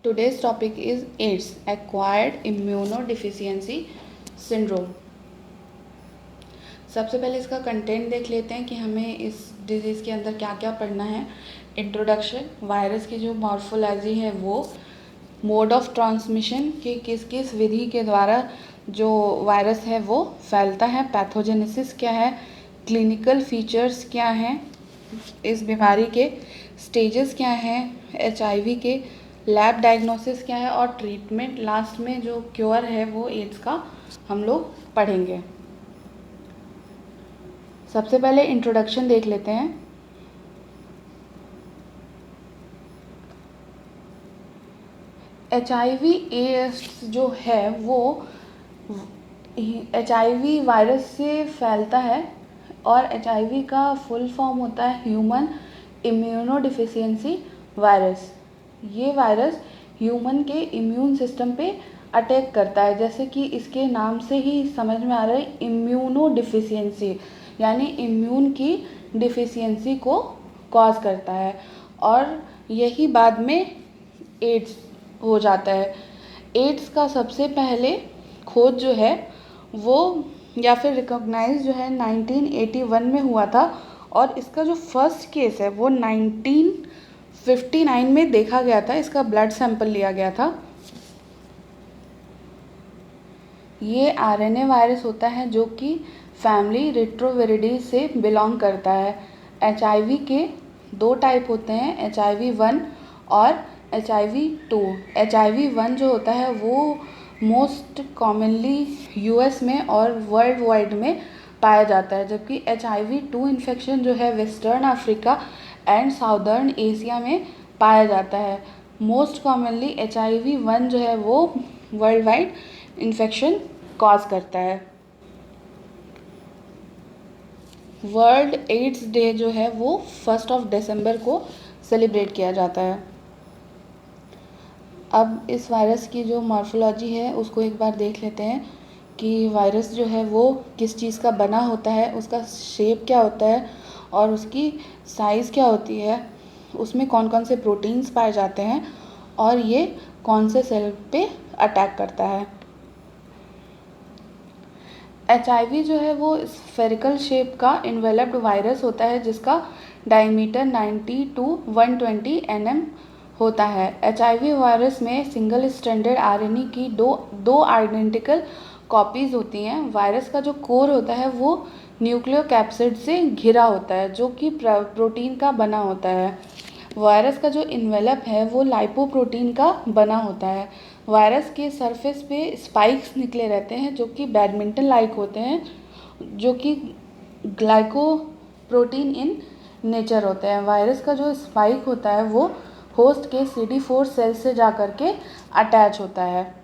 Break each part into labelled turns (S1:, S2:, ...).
S1: Today's topic is AIDS, Acquired Immunodeficiency Syndrome. सबसे पहले इसका कंटेंट देख लेते हैं कि हमें इस डिज़ीज़ के अंदर क्या क्या पढ़ना है। इंट्रोडक्शन, वायरस की जो मॉर्फोलॉजी है वो, मोड ऑफ ट्रांसमिशन कि किस किस विधि के द्वारा जो वायरस है वो फैलता है, पैथोजेनेसिस क्या है, क्लिनिकल फीचर्स क्या हैं इस बीमारी के, स्टेजेस क्या हैं HIV के, लैब डायग्नोसिस क्या है और ट्रीटमेंट, लास्ट में जो क्योर है वो एड्स का हम लोग पढ़ेंगे। सबसे पहले इंट्रोडक्शन देख लेते हैं। HIV एड्स जो है वो HIV वायरस से फैलता है और HIV का फुल फॉर्म होता है ह्यूमन इम्यूनोडिफिशियंसी वायरस। ये वायरस ह्यूमन के इम्यून सिस्टम पे अटैक करता है, जैसे कि इसके नाम से ही समझ में आ रहा है, इम्यूनोडिफिशियंसी यानी इम्यून की डिफिशियंसी को कॉज करता है और यही बाद में एड्स हो जाता है। एड्स का सबसे पहले खोज जो है वो या फिर रिकॉग्नाइज जो है 1981 में हुआ था और इसका जो फर्स्ट केस है वो 1959 में देखा गया था। इसका ब्लड सैंपल लिया गया था। ये RNA वायरस होता है जो कि फैमिली रेट्रोविरिडी से बिलोंग करता है। HIV के दो टाइप होते हैं, HIV-1 और HIV-2। HIV-1 जो होता है वो मोस्ट कॉमनली US में और वर्ल्ड वाइड में पाया जाता है, जबकि HIV-2 इन्फेक्शन जो है western Africa and southern Asia में पाया जाता है। मोस्ट कॉमनली HIV-1 जो है वो वर्ल्ड वाइड इन्फेक्शन कॉज करता है। वर्ल्ड एड्स डे जो है वो 1 दिसंबर को सेलिब्रेट किया जाता है। अब इस वायरस की जो मॉर्फोलॉजी है उसको एक बार देख लेते हैं कि वायरस जो है वो किस चीज़ का बना होता है, उसका शेप क्या होता है और उसकी साइज़ क्या होती है, उसमें कौन कौन से प्रोटीन्स पाए जाते हैं और ये कौन से सेल पे अटैक करता है। HIV जो है वो स्फेरिकल शेप का इन्वेलप्ड वायरस होता है जिसका डायमीटर 90 to 120 nm होता है। HIV वायरस में सिंगल स्ट्रैंडेड RNA की दो आइडेंटिकल कॉपीज़ होती हैं। वायरस का जो कोर होता है वो न्यूक्लियोकैप्सिड से घिरा होता है जो कि प्रोटीन का बना होता है। वायरस का जो इन्वेलप है वो लाइपोप्रोटीन का बना होता है। वायरस के सरफेस पे स्पाइक्स निकले रहते हैं जो कि बैडमिंटन लाइक होते हैं, जो कि ग्लाइकोप्रोटीन इन नेचर होते हैं। वायरस का जो स्पाइक होता है वो होस्ट के CD4 सेल से जा कर के अटैच होता है।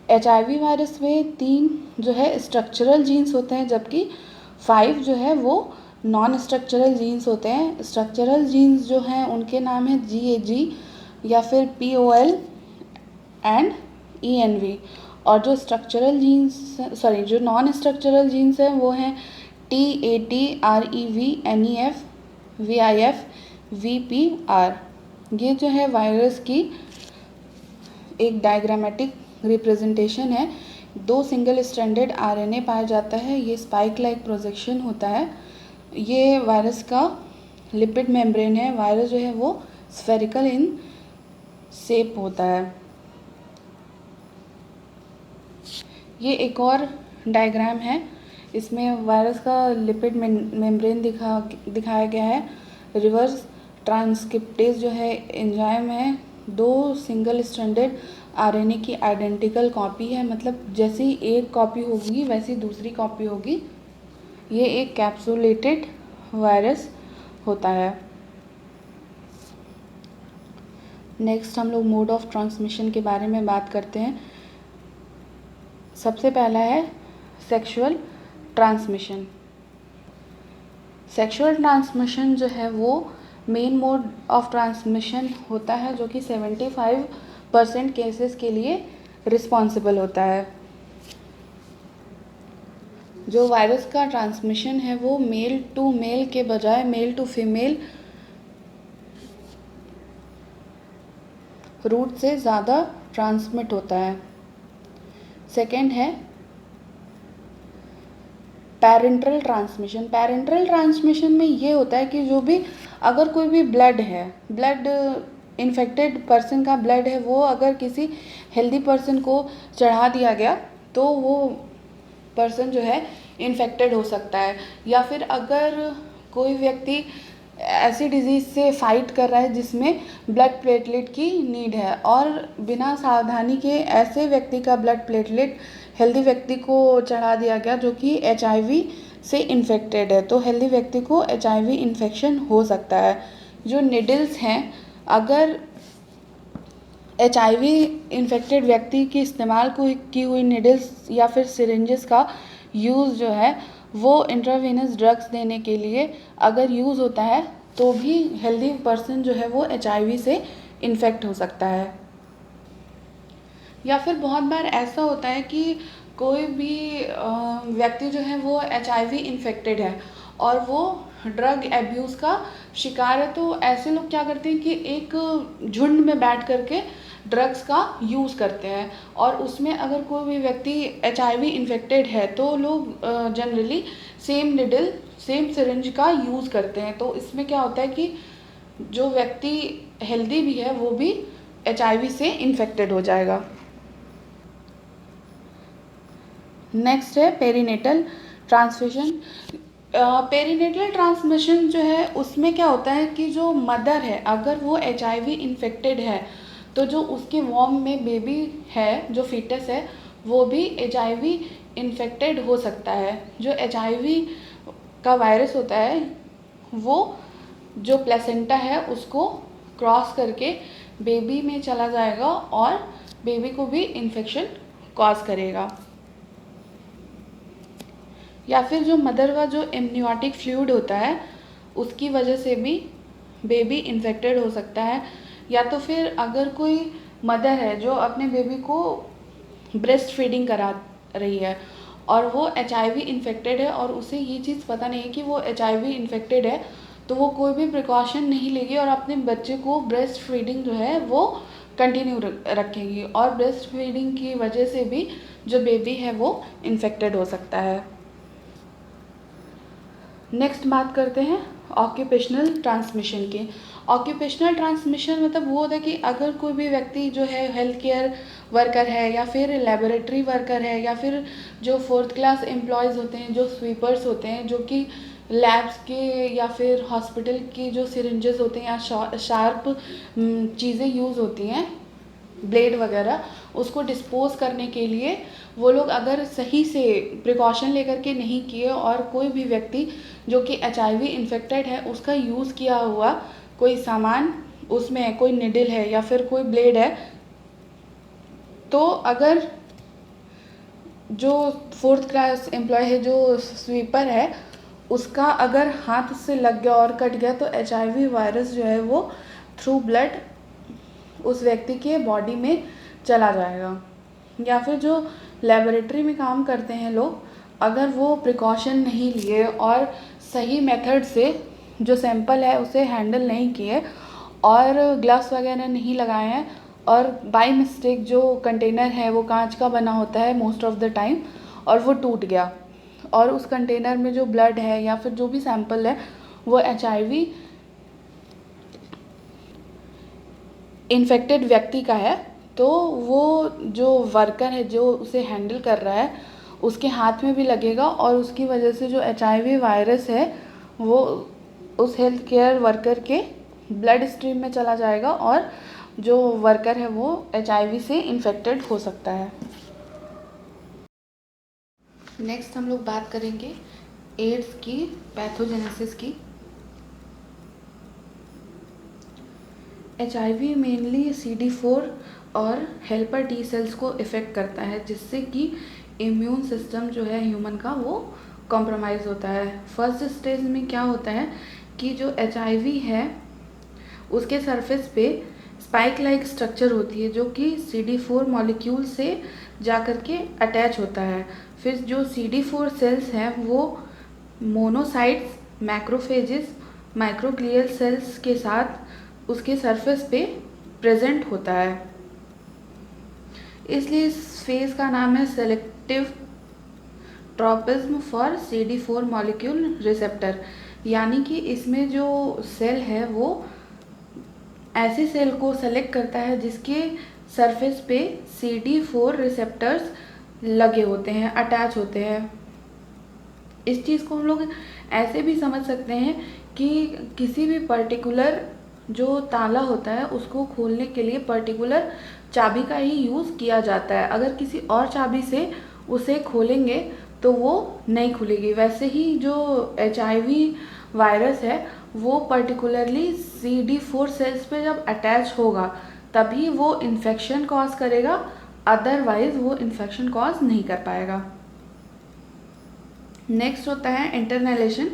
S1: HIV वायरस में 3 जो है स्ट्रक्चरल जीन्स होते हैं, जबकि 5 जो है वो नॉन स्ट्रक्चरल जीन्स होते हैं। स्ट्रक्चरल जीन्स जो हैं उनके नाम है GAG या फिर POL एंड ENV, और जो स्ट्रक्चरल जीन्स जो नॉन स्ट्रक्चरल जीन्स हैं वो हैं TAT REV NEF VIF VPR। ये जो है वायरस की एक डायग्रामेटिक रिप्रेजेंटेशन है। 2 सिंगल स्ट्रैंडेड RNA पाया जाता है। ये स्पाइक लाइक प्रोजेक्शन होता है। ये वायरस का लिपिड मेम्ब्रेन है। वायरस जो है वो स्फेरिकल इन शेप होता है। ये एक और डायग्राम है, इसमें वायरस का लिपिड मेम्ब्रेन दिखाया गया है। रिवर्स ट्रांसक्रिप्टेज जो है एंजाइम है। 2 सिंगल स्ट्रैंडेड RNA की आइडेंटिकल कॉपी है, मतलब जैसी एक कॉपी होगी वैसी दूसरी कॉपी होगी। ये एक कैप्सुलेटेड वायरस होता है। नेक्स्ट हम लोग मोड ऑफ ट्रांसमिशन के बारे में बात करते हैं। सबसे पहला है सेक्सुअल ट्रांसमिशन। सेक्सुअल ट्रांसमिशन जो है वो मेन मोड ऑफ ट्रांसमिशन होता है जो कि 75% केसेस के लिए रिस्पॉन्सिबल होता है। जो वायरस का ट्रांसमिशन है वो मेल टू मेल के बजाय मेल टू फीमेल रूट से ज़्यादा ट्रांसमिट होता है। सेकेंड है पैरेंटल ट्रांसमिशन। पैरेंटल ट्रांसमिशन में ये होता है कि जो भी अगर कोई भी ब्लड इन्फेक्टेड पर्सन का ब्लड है, वो अगर किसी हेल्दी पर्सन को चढ़ा दिया गया तो वो पर्सन जो है इन्फेक्टेड हो सकता है। या फिर अगर कोई व्यक्ति ऐसी डिजीज़ से फाइट कर रहा है जिसमें ब्लड प्लेटलेट की नीड है और बिना सावधानी के ऐसे व्यक्ति का ब्लड प्लेटलेट हेल्दी व्यक्ति को चढ़ा दिया गया जो कि HIV से इन्फेक्टेड है, तो हेल्दी व्यक्ति को HIV इन्फेक्शन हो सकता है। जो निडल्स हैं, अगर HIV इन्फेक्टेड व्यक्ति की इस्तेमाल की हुई निडल्स या फिर सिरिंजेस का यूज़ जो है वो इंट्रावेनस ड्रग्स देने के लिए अगर यूज़ होता है तो भी हेल्दी पर्सन जो है वो HIV से इन्फेक्ट हो सकता है। या फिर बहुत बार ऐसा होता है कि कोई भी व्यक्ति जो है वो HIV इन्फेक्टेड है और वो ड्रग एब्यूज़ का शिकार है, तो ऐसे लोग क्या करते हैं कि एक झुंड में बैठ करके ड्रग्स का यूज़ करते हैं और उसमें अगर कोई भी व्यक्ति HIV इन्फेक्टेड है तो लोग generally same needle same syringe का यूज़ करते हैं। तो इसमें क्या होता है कि जो व्यक्ति हेल्दी भी है वो भी HIV से इन्फेक्टेड हो जाएगा। नेक्स्ट है पेरीनेटल ट्रांसमिशन। पेरीनेटल ट्रांसमिशन जो है उसमें क्या होता है कि जो मदर है अगर वो HIV इन्फेक्टेड है तो जो उसके वॉर्म में बेबी है, जो फीटस है, वो भी HIV इन्फेक्टेड हो सकता है। जो HIV का वायरस होता है वो जो प्लेसेंटा है उसको क्रॉस करके बेबी में चला जाएगा और बेबी को भी इन्फेक्शन कॉज करेगा। या फिर जो मदर का जो एमनियोटिक फ्लूइड होता है उसकी वजह से भी बेबी इन्फेक्टेड हो सकता है। या तो फिर अगर कोई मदर है जो अपने बेबी को ब्रेस्ट फीडिंग करा रही है और वो HIV इन्फेक्टेड है और उसे ये चीज़ पता नहीं है कि वो HIV इन्फेक्टेड है, तो वो कोई भी प्रिकॉशन नहीं लेगी और अपने बच्चे को ब्रेस्ट फीडिंग जो है वो कंटिन्यू रखेगी और ब्रेस्ट फीडिंग की वजह से भी जो बेबी है वो इन्फेक्टेड हो सकता है। नेक्स्ट बात करते हैं ऑक्यूपेशनल ट्रांसमिशन की। ऑक्यूपेशनल ट्रांसमिशन मतलब वो होता है कि अगर कोई भी व्यक्ति जो है हेल्थ केयर वर्कर है या फिर लेबोरेटरी वर्कर है या फिर जो 4th क्लास एम्प्लॉयज़ होते हैं, जो स्वीपर्स होते हैं, जो कि लैब्स के या फिर हॉस्पिटल की जो सिरिंजेस होते हैं या शार्प चीज़ें यूज़ होती हैं, ब्लेड वगैरह, उसको डिस्पोज करने के लिए वो लोग अगर सही से प्रिकॉशन लेकर के नहीं किए और कोई भी व्यक्ति जो कि HIV इन्फेक्टेड है उसका यूज़ किया हुआ कोई सामान उसमें है, कोई निडल है या फिर कोई ब्लेड है, तो अगर जो 4th क्लास एम्प्लॉय है, जो स्वीपर है, उसका अगर हाथ से लग गया और कट गया तो HIV वायरस जो है वो थ्रू ब्लड उस व्यक्ति के बॉडी में चला जाएगा। या फिर जो लेबोरेटरी में काम करते हैं लोग, अगर वो प्रिकॉशन नहीं लिए और सही मेथड से जो सैंपल है उसे हैंडल नहीं किए और ग्लव्स वगैरह नहीं लगाए हैं और बाय मिस्टेक जो कंटेनर है वो कांच का बना होता है मोस्ट ऑफ द टाइम और वो टूट गया और उस कंटेनर में जो ब्लड है या फिर जो भी सैंपल है वो HIV इन्फेक्टेड व्यक्ति का है, तो वो जो वर्कर है जो उसे हैंडल कर रहा है उसके हाथ में भी लगेगा और उसकी वजह से जो HIV वायरस है वो उस हेल्थ केयर वर्कर के ब्लड स्ट्रीम में चला जाएगा और जो वर्कर है वो HIV से इन्फेक्टेड हो सकता है। नेक्स्ट हम लोग बात करेंगे एड्स की पैथोजेनेसिस की। HIV मेनली CD4 और हेल्पर T सेल्स को इफ़ेक्ट करता है जिससे कि इम्यून सिस्टम जो है ह्यूमन का वो कॉम्प्रोमाइज़ होता है। फर्स्ट स्टेज में क्या होता है कि जो HIV है उसके सरफेस पे स्पाइक लाइक स्ट्रक्चर होती है जो कि CD4 मॉलिक्यूल से जा कर के अटैच होता है। फिर जो CD4 सेल्स हैं वो मोनोसाइट्स, मैक्रोफेजेस, माइक्रोग्लियल सेल्स के साथ उसके सरफेस पे प्रेजेंट होता है, इसलिए इस फेज का नाम है selective tropism for CD4 molecule receptor. यानी कि इसमें जो सेल है वो ऐसे सेल को सेलेक्ट करता है जिसके सरफेस पे CD4 रिसेप्टर्स लगे होते हैं, अटैच होते हैं। इस चीज़ को हम लोग ऐसे भी समझ सकते हैं कि किसी भी पर्टिकुलर जो ताला होता है उसको खोलने के लिए पर्टिकुलर चाबी का ही यूज़ किया जाता है। अगर किसी और चाबी से उसे खोलेंगे तो वो नहीं खुलेगी। वैसे ही जो HIV वायरस है वो पर्टिकुलरली CD4 सेल्स पे जब अटैच होगा तभी वो इन्फेक्शन कॉज करेगा, अदरवाइज वो इन्फेक्शन कॉज नहीं कर पाएगा। नेक्स्ट होता है इंटरनलेशन।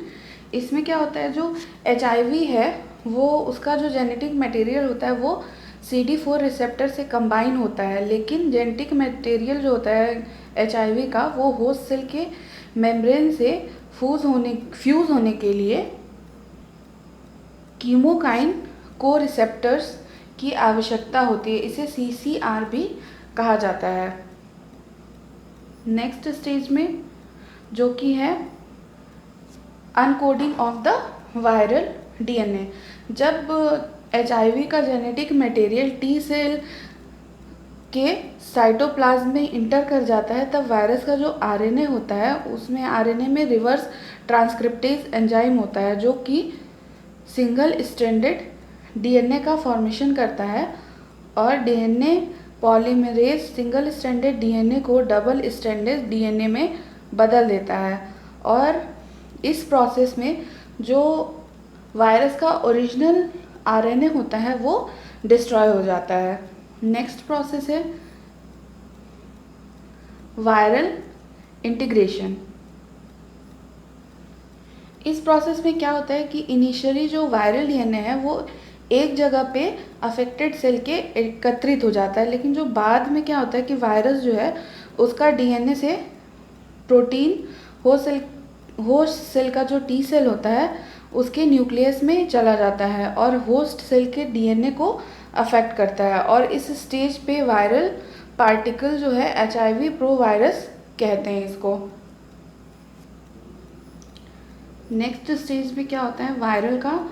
S1: इसमें क्या होता है, जो HIV है वो उसका जो जेनेटिक मटेरियल होता है वो CD4 रिसेप्टर से कंबाइन होता है, लेकिन जेनेटिक मटेरियल जो होता है HIV का वो होस्ट सेल के मेम्ब्रेन से फ्यूज़ होने के लिए कीमोकाइन को रिसेप्टर्स की आवश्यकता होती है। इसे CCR भी कहा जाता है। नेक्स्ट स्टेज में जो कि है अनकोडिंग ऑफ द वायरल DNA। जब HIV का जेनेटिक मटेरियल T सेल के साइटोप्लाज्म में इंटर कर जाता है तब वायरस का जो RNA होता है उसमें RNA में रिवर्स ट्रांसक्रिप्टेज एंजाइम होता है जो कि सिंगल स्ट्रैंडेड DNA का फॉर्मेशन करता है और DNA polymerase single stranded DNA को डबल स्ट्रैंडेड DNA में बदल देता है और इस प्रोसेस में जो वायरस का ओरिजिनल RNA होता है वो डिस्ट्रॉय हो जाता है। नेक्स्ट प्रोसेस है वायरल इंटीग्रेशन। इस प्रोसेस में क्या होता है कि इनिशियली जो वायरल DNA है वो एक जगह पे अफेक्टेड सेल के एकत्रित हो जाता है, लेकिन जो बाद में क्या होता है कि वायरस जो है उसका DNA से प्रोटीन होस्ट सेल का जो T सेल होता है उसके न्यूक्लियस में चला जाता है और होस्ट सेल के DNA को अफेक्ट करता है और इस स्टेज पे वायरल पार्टिकल जो है HIV प्रो वायरस कहते हैं इसको। नेक्स्ट स्टेज पे क्या होता है, वायरल का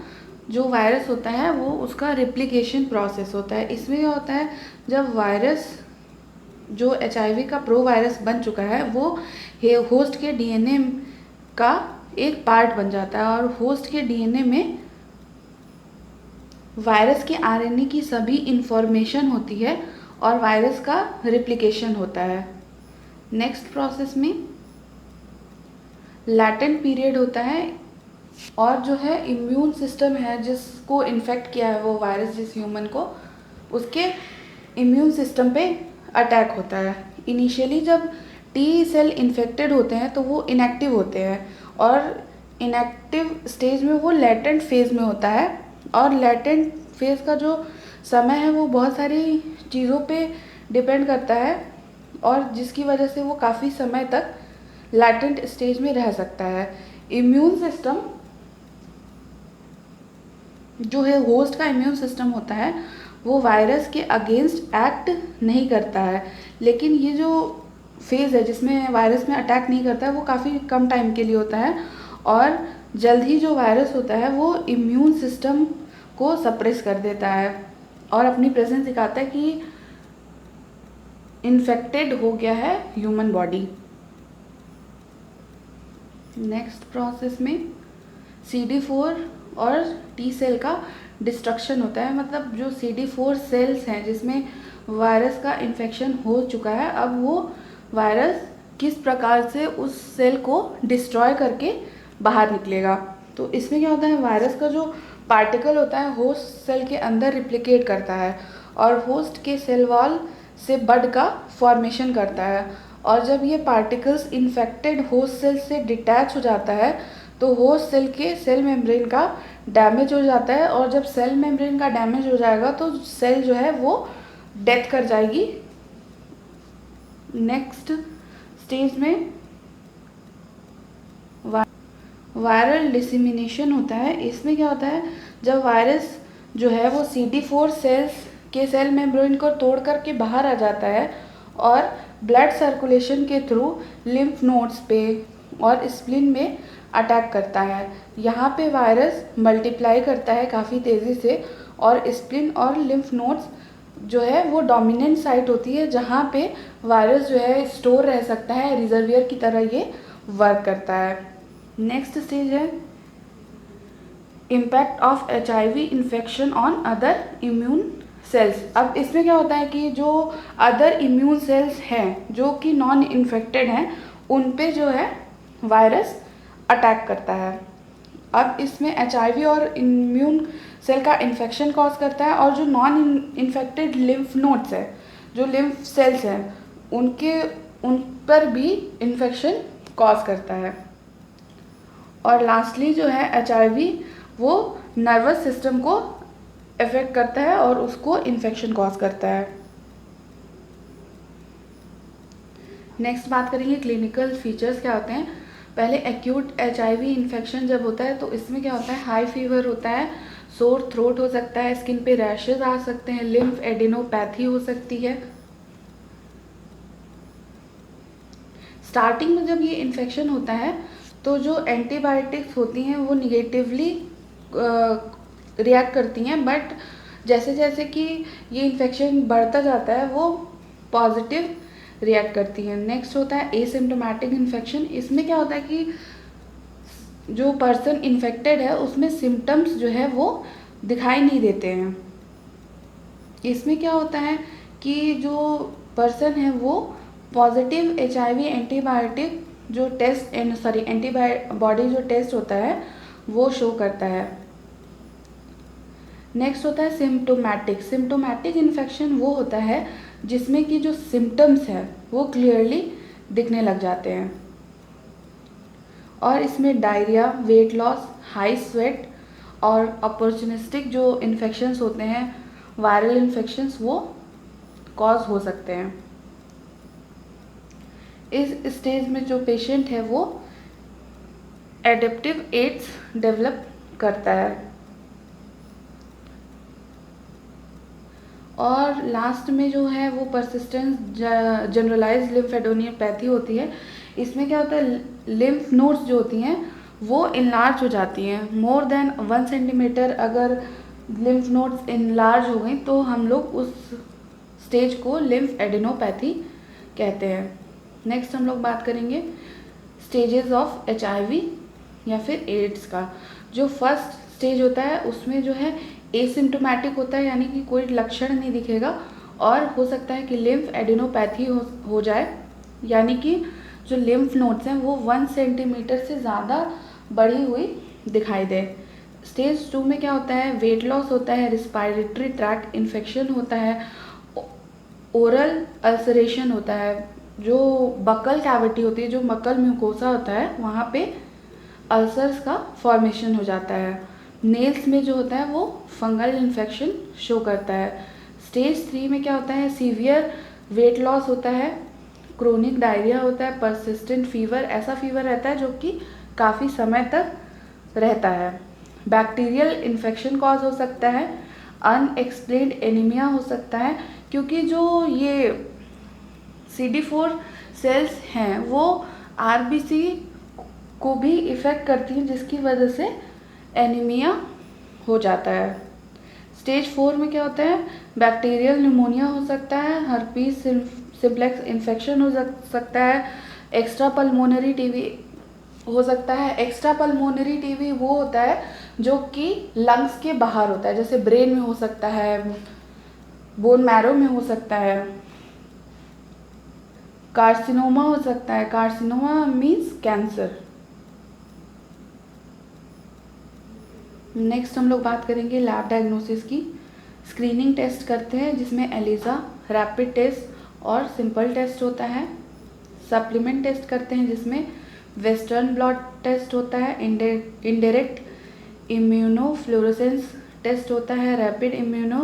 S1: जो वायरस होता है वो उसका रेप्लिकेशन प्रोसेस होता है। इसमें क्या होता है, जब वायरस जो HIV का प्रो वायरस बन चुका है वो होस्ट के DNA का एक पार्ट बन जाता है और होस्ट के DNA में वायरस के RNA की सभी इंफॉर्मेशन होती है और वायरस का रेप्लिकेशन होता है। नेक्स्ट प्रोसेस में लैटेंट पीरियड होता है और जो है इम्यून सिस्टम है जिसको इन्फेक्ट किया है वो वायरस जिस ह्यूमन को, उसके इम्यून सिस्टम पे अटैक होता है। इनिशियली जब T सेल इन्फेक्टेड होते हैं तो वो इनएक्टिव होते हैं और इनएक्टिव स्टेज में वो लैटेंट फेज़ में होता है और लैटेंट फेज़ का जो समय है वो बहुत सारी चीज़ों पे डिपेंड करता है और जिसकी वजह से वो काफ़ी समय तक लैटेंट स्टेज में रह सकता है। इम्यून सिस्टम जो है होस्ट का इम्यून सिस्टम होता है वो वायरस के अगेंस्ट एक्ट नहीं करता है, लेकिन ये जो फेज़ है जिसमें वायरस में अटैक नहीं करता है वो काफ़ी कम टाइम के लिए होता है और जल्द ही जो वायरस होता है वो इम्यून सिस्टम को सप्रेस कर देता है और अपनी प्रेजेंस दिखाता है कि इन्फेक्टेड हो गया है ह्यूमन बॉडी। नेक्स्ट प्रोसेस में CD4 और T सेल का डिस्ट्रक्शन होता है, मतलब जो CD4 सेल्स हैं जिसमें वायरस का इन्फेक्शन हो चुका है अब वो वायरस किस प्रकार से उस सेल को डिस्ट्रॉय करके बाहर निकलेगा। तो इसमें क्या होता है, वायरस का जो पार्टिकल होता है होस्ट सेल के अंदर रिप्लिकेट करता है और होस्ट के सेल वॉल से बड का फॉर्मेशन करता है और जब ये पार्टिकल्स इन्फेक्टेड होस्ट सेल से डिटैच हो जाता है तो होस्ट सेल के सेल मेम्ब्रेन का डैमेज हो जाता है और जब सेल मेम्ब्रेन का डैमेज हो जाएगा तो सेल जो है वो डेथ कर जाएगी। नेक्स्ट स्टेज में वायरल डिसेमिनेशन होता है। इसमें क्या होता है, जब वायरस जो है वो CD4 सेल्स के सेल मेम्ब्रेन को तोड़ करके बाहर आ जाता है और ब्लड सर्कुलेशन के थ्रू लिम्फ नोड्स पे और स्प्लीन में अटैक करता है। यहाँ पे वायरस मल्टीप्लाई करता है काफ़ी तेज़ी से और स्प्लीन और लिम्फ नोड्स जो है वो डोमिनेंट साइट होती है जहाँ पे वायरस जो है स्टोर रह सकता है, रिजर्वियर की तरह ये वर्क करता है। नेक्स्ट स्टेज है impact of HIV infection on other immune cells. अब इसमें क्या होता है कि जो अदर इम्यून सेल्स हैं जो कि नॉन इन्फेक्टेड हैं उन पे जो है वायरस अटैक करता है। अब इसमें HIV और इम्यून सेल का इन्फेक्शन कॉज करता है और जो नॉन इन्फेक्टेड लिम्फ नोड्स है, जो लिम्फ सेल्स हैं उन पर भी इन्फेक्शन कॉज करता है। और लास्टली जो है HIV वो नर्वस सिस्टम को अफेक्ट करता है और उसको इन्फेक्शन कॉज करता है। नेक्स्ट बात करेंगे क्लिनिकल फीचर्स क्या होते हैं। पहले एक्यूट HIV इन्फेक्शन जब होता है तो इसमें क्या होता है, हाई फीवर होता है, सोर थ्रोट हो सकता है, स्किन पे रैशेज आ सकते हैं, लिम्फ एडिनोपैथी हो सकती है। स्टार्टिंग में जब ये इन्फेक्शन होता है तो जो एंटीबायोटिक्स होती हैं वो निगेटिवली रिएक्ट करती हैं, बट जैसे जैसे कि ये इन्फेक्शन बढ़ता जाता है वो पॉजिटिव रिएक्ट करती हैं। नेक्स्ट होता है एसिम्प्टोमेटिक इन्फेक्शन। इसमें क्या होता है कि जो पर्सन इन्फेक्टेड है उसमें सिम्टम्स जो है वो दिखाई नहीं देते हैं। इसमें क्या होता है कि जो पर्सन है वो पॉजिटिव HIV एंटीबायोटिक जो टेस्ट एंटीबॉडी जो टेस्ट होता है वो शो करता है। नेक्स्ट होता है सिम्टोमेटिक। सिम्टोमेटिक इन्फेक्शन वो होता है जिसमें कि जो सिम्टम्स है वो क्लियरली दिखने लग जाते हैं और इसमें diarrhoea, weight loss, high sweat और अपॉर्चुनिस्टिक जो इन्फेक्शंस होते हैं, वायरल इन्फेक्शंस, वो कॉज हो सकते हैं। इस स्टेज में जो पेशेंट है वो एडेप्टिव एड्स डेवलप करता है। और लास्ट में जो है वो परसिस्टेंट जनरलाइज्ड लिम्फेडेनियोपैथी होती है। इसमें क्या होता है, लिम्फ नोड्स जो होती हैं वो इनलार्ज हो जाती हैं। मोर देन 1 सेंटीमीटर अगर लिम्फ नोड्स इनलार्ज हो गई तो हम लोग उस स्टेज को लिम्फ एडिनोपैथी कहते हैं। नेक्स्ट हम लोग बात करेंगे स्टेजेस ऑफ HIV या फिर एड्स का। जो फर्स्ट स्टेज होता है उसमें जो है एसिम्प्टोमेटिक होता है, यानी कि कोई लक्षण नहीं दिखेगा और हो सकता है कि लिम्फ एडिनोपैथी हो जाए, यानी कि जो लिम्फ नोड्स हैं वो 1 सेंटीमीटर से ज़्यादा बढ़ी हुई दिखाई दे। स्टेज 2 में क्या होता है, वेट लॉस होता है, रिस्पायरेटरी ट्रैक्ट इन्फेक्शन होता है, ओरल अल्सरेशन होता है, जो बकल कैविटी होती है, जो मकल म्यूकोसा होता है वहाँ पे अल्सर्स का फॉर्मेशन हो जाता है। नेल्स में जो होता है वो फंगल इन्फेक्शन शो करता है। स्टेज 3 में क्या होता है, सीवियर वेट लॉस होता है, क्रोनिक डायरिया होता है, परसिस्टेंट फीवर, ऐसा फीवर रहता है जो कि काफ़ी समय तक रहता है। बैक्टीरियल इन्फेक्शन कॉज हो सकता है, अनएक्सप्लेन्ड एनीमिया हो सकता है, क्योंकि जो ये CD4 सेल्स हैं वो RBC को भी इफ़ेक्ट करती हैं, जिसकी वजह से एनीमिया हो जाता है। स्टेज 4 में क्या होता है, बैक्टीरियल न्यूमोनिया हो सकता है, हर्पीस सिम्प्लेक्स इन्फेक्शन हो सकता है, एक्स्ट्रा पल्मोनरी TB हो सकता है। एक्स्ट्रा पल्मोनरी TB वो होता है जो कि लंग्स के बाहर होता है, जैसे ब्रेन में हो सकता है, बोन मैरो में हो सकता है, कार्सिनोमा हो सकता है। Carcinoma means cancer. नेक्स्ट हम लोग बात करेंगे लैब डायग्नोसिस की। स्क्रीनिंग टेस्ट करते हैं जिसमें एलिसा, रैपिड टेस्ट और सिंपल टेस्ट होता है। सप्लीमेंट टेस्ट करते हैं जिसमें वेस्टर्न ब्लॉट टेस्ट होता है, इनडायरेक्ट इम्यूनोफ्लोरेसेंस टेस्ट होता है, रैपिड इम्यूनो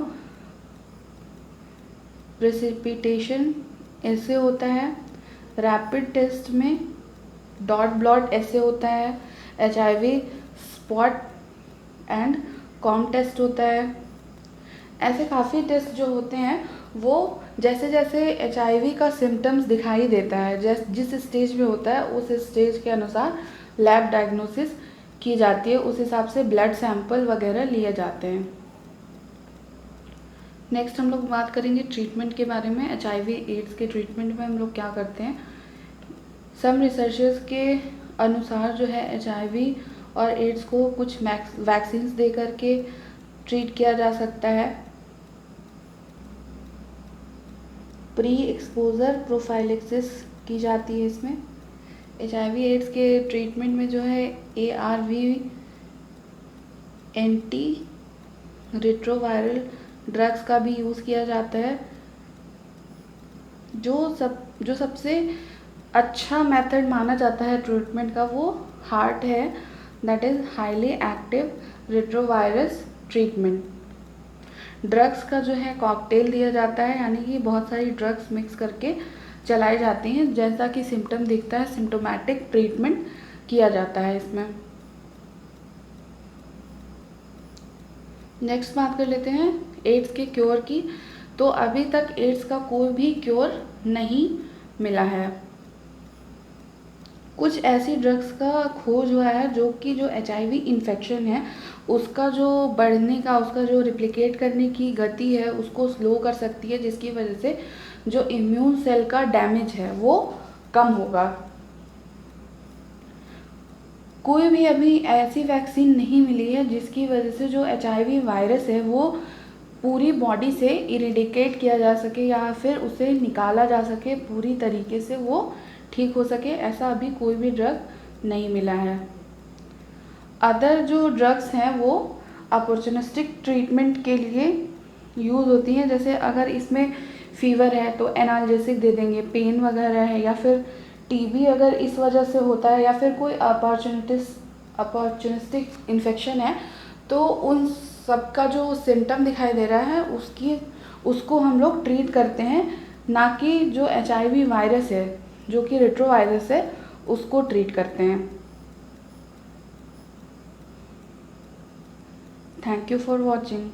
S1: प्रेसिपिटेशन ऐसे होता है। रैपिड टेस्ट में डॉट ब्लॉट ऐसे होता है, HIV spot and comb test होता है। ऐसे काफ़ी टेस्ट जो होते हैं वो जैसे जैसे HIV का सिम्टम्स दिखाई देता है, जिस स्टेज में होता है उस स्टेज के अनुसार लैब डायग्नोसिस की जाती है, उस हिसाब से ब्लड सैंपल वगैरह लिए जाते हैं। नेक्स्ट हम लोग बात करेंगे ट्रीटमेंट के बारे में। HIV एड्स के ट्रीटमेंट में हम लोग क्या करते हैं, सम रिसर्चर्स के अनुसार जो है HIV और एड्स को कुछ वैक्सीन्स दे करके ट्रीट किया जा सकता है। प्री एक्सपोजर प्रोफाइलेक्सिस की जाती है इसमें। HIV एड्स के ट्रीटमेंट में जो है ARV एंटी रिट्रोवायरल ड्रग्स का भी यूज़ किया जाता है। जो सबसे अच्छा मेथड माना जाता है ट्रीटमेंट का वो हार्ट है, that is highly active retrovirus treatment. Drugs का जो है कॉकटेल दिया जाता है, यानी कि बहुत सारी ड्रग्स मिक्स करके चलाई जाती हैं, जैसा कि सिम्टम दिखता है सिम्टोमेटिक ट्रीटमेंट किया जाता है इसमें। नेक्स्ट बात कर लेते हैं एड्स के क्योर की। तो अभी तक एड्स का कोई भी क्योर नहीं मिला है। कुछ ऐसी ड्रग्स का खोज हुआ है जो कि जो HIV इन्फेक्शन है उसका जो बढ़ने का, उसका जो रिप्लिकेट करने की गति है उसको स्लो कर सकती है, जिसकी वजह से जो इम्यून सेल का डैमेज है वो कम होगा। कोई भी अभी ऐसी वैक्सीन नहीं मिली है जिसकी वजह से जो HIV वायरस है वो पूरी बॉडी से इरेडिकेट किया जा सके या फिर उसे निकाला जा सके, पूरी तरीके से वो ठीक हो सके, ऐसा अभी कोई भी ड्रग नहीं मिला है। अदर जो ड्रग्स हैं वो अपॉर्चुनिस्टिक ट्रीटमेंट के लिए यूज़ होती हैं, जैसे अगर इसमें फीवर है तो एनाल्जेसिक दे देंगे, पेन वगैरह है, या फिर TB अगर इस वजह से होता है, या फिर कोई अपॉर्चुनिस्टिक इन्फेक्शन है तो उन सबका जो सिम्टम दिखाई दे रहा है उसको हम लोग ट्रीट करते हैं, ना कि जो HIV वायरस है जो कि रेट्रोवायरस है उसको ट्रीट करते हैं। Thank you for watching.